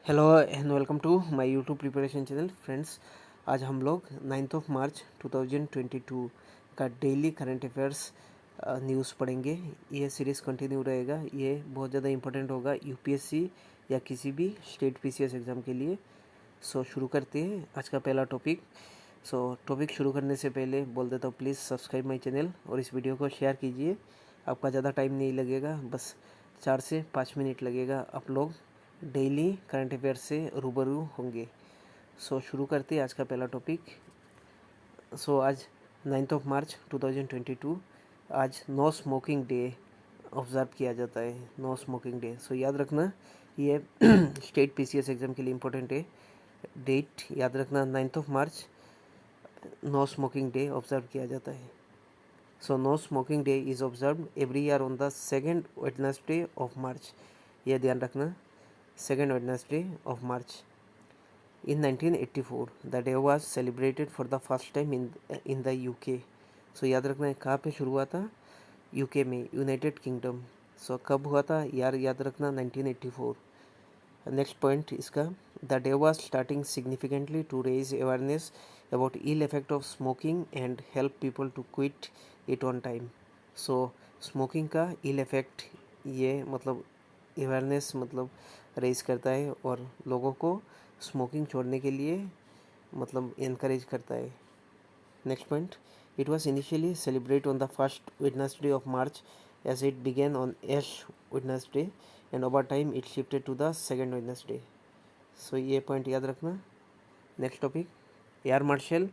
Hello and welcome to my YouTube preparation channel friends. आज हम लोग 9 मार्च 2022 का डेली करंट अफेयर्स न्यूज़ पढ़ेंगे। ये सीरीज़ कंटिन्यू रहेगा। ये बहुत ज़्यादा इंपॉर्टेंट होगा यूपीएससी या किसी भी स्टेट पीसीएस एग्ज़ाम के लिए। शुरू करते हैं आज का पहला टॉपिक। टॉपिक शुरू करने से पहले बोल देता हूँ, प्लीज़ सब्सक्राइब माई चैनल और इस वीडियो को शेयर कीजिए। आपका ज़्यादा टाइम नहीं लगेगा, बस 4 से 5 मिनट लगेगा। आप लोग डेली करंट अफेयर से रूबरू होंगे। शुरू करते हैं आज का पहला टॉपिक। आज 9 मार्च 2022 आज नो स्मोकिंग डे ऑब्ज़र्व किया जाता है। No smoking day. याद रखना, ये स्टेट पीसीएस एग्ज़ाम के लिए इम्पोर्टेंट है। डेट याद रखना, 9 March no smoking day observe किया जाता है। No smoking day is observe every year on the second Wednesday of March. यह ध्यान रखना, second Wednesday of March. In 1984, the day was celebrated for the first time in the UK. याद रखना है कहाँ पे शुरू हुआ था? यूके में, यूनाइटेड किंगडम। कब हुआ था यार? याद रखना 1984। नेक्स्ट पॉइंट इसका, the day was starting significantly to raise awareness about ill effect of smoking and help people to quit it on time. Smoking का इल इफेक्ट, ये मतलब अवेयरनेस मतलब रेज करता है और लोगों को स्मोकिंग छोड़ने के लिए मतलब इनकरेज करता है। Next point, it was initially celebrate on the first Wednesday of March as it began on Ash Wednesday and over time it shifted to the second Wednesday. ये पॉइंट याद रखना। Next topic, air marshal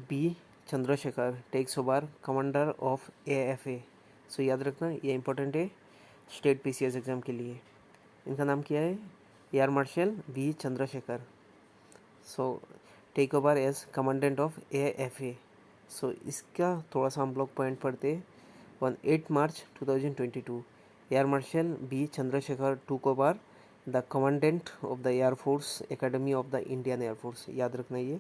B Chandrashekhar takes over commander of AFA. याद रखना, ये important है state PCS exam के लिए। इनका नाम क्या है? Air marshal B Chandrashekhar. Take over as commandant of AFA. इसका थोड़ा सा हम लोग पॉइंट पढ़ते हैं। On 8 March 2022 air marshal B Chandrashekhar took over the commandant of the Air Force Academy of the Indian Air Force. याद रखना, ये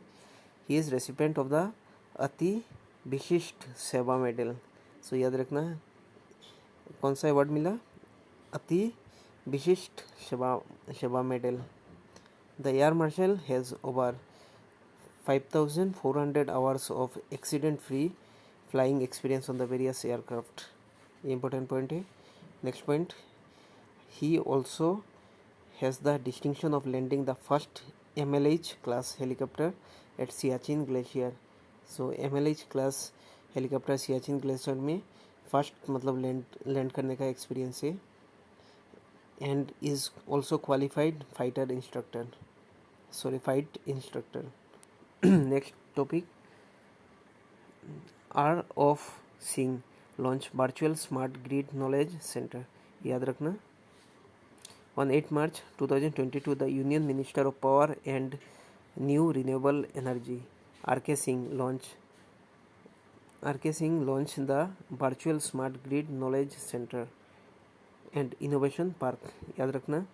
he is recipient of the Ati Vishisht सेवा मेडल। याद रखना, कौन सा अवार्ड मिला? अति विशिष्ट सेवा medal. The air marshal has over 5,400 hours of accident-free flying experience on the various aircraft. ये important point है। Next point, he also has the distinction of landing the first MLH class helicopter at Siachen Glacier. MLH class helicopter Siachen glacier में first मतलब land करने का experience है। And is also qualified fighter instructor. Fight instructor. Next topic, R of Singh launch virtual smart grid knowledge centre. याद रखना, on 8 March 2022 the union minister of power and new renewable energy R K Singh launch the virtual smart grid knowledge centre and innovation park. याद रखना,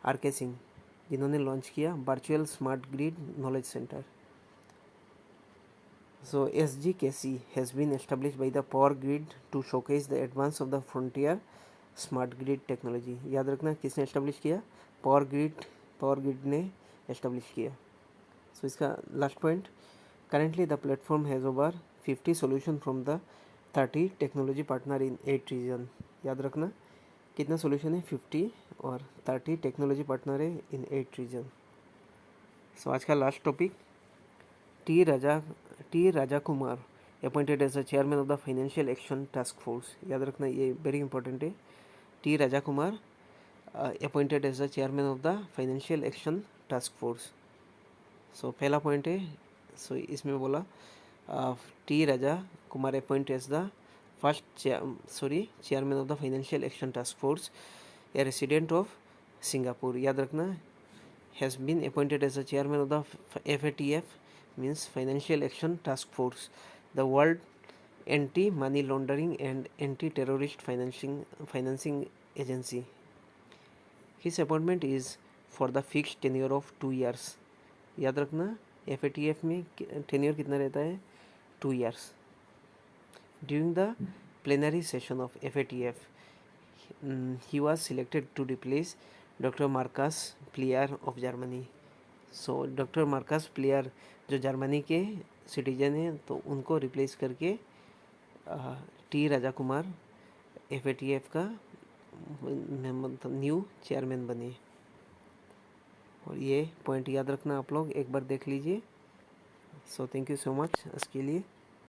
R K Singh जिन्होंने launch किया virtual smart grid knowledge centre. SGKC has been established by the Power Grid to showcase the advance of the frontier smart grid technology. याद रखना, किसने establish किया? Power grid ने establish किया। इसका last point, currently the platform has over 50 solution from the 30 technology partner in 8 region. याद रखना, कितना सोल्यूशन है? 50 और 30 टेक्नोलॉजी पार्टनर है इन 8 रीजन। आज का last topic, T Raja Kumar appointed as the chairman of the Financial Action Task Force. याद रखना, ये वेरी इंपॉर्टेंट है। T Raja Kumar appointed as the chairman of the Financial Action Task Force. पहला पॉइंट है, इसमें बोला T Raja Kumar appoint as the chairman of the Financial Action Task Force a resident of Singapore. याद रखना, has been appointed as the chairman of the FATF means Financial Action Task Force, the World Anti-Money Laundering and Anti-Terrorist Financing Agency. His appointment is for the fixed tenure of 2 years. याद रखना, FATF में tenure कितना रहता है? 2 years. During the plenary session of FATF, he was selected to replace Dr. Marcus player of Germany. So doctor Marcus player जो Germany के citizen हैं, तो उनको रिप्लेस करके टी राजा कुमार FATF का मतलब न्यू चेयरमैन बने। और ये पॉइंट याद रखना आप लोग, एक बार देख लीजिए। So thank you so much इसके लिए।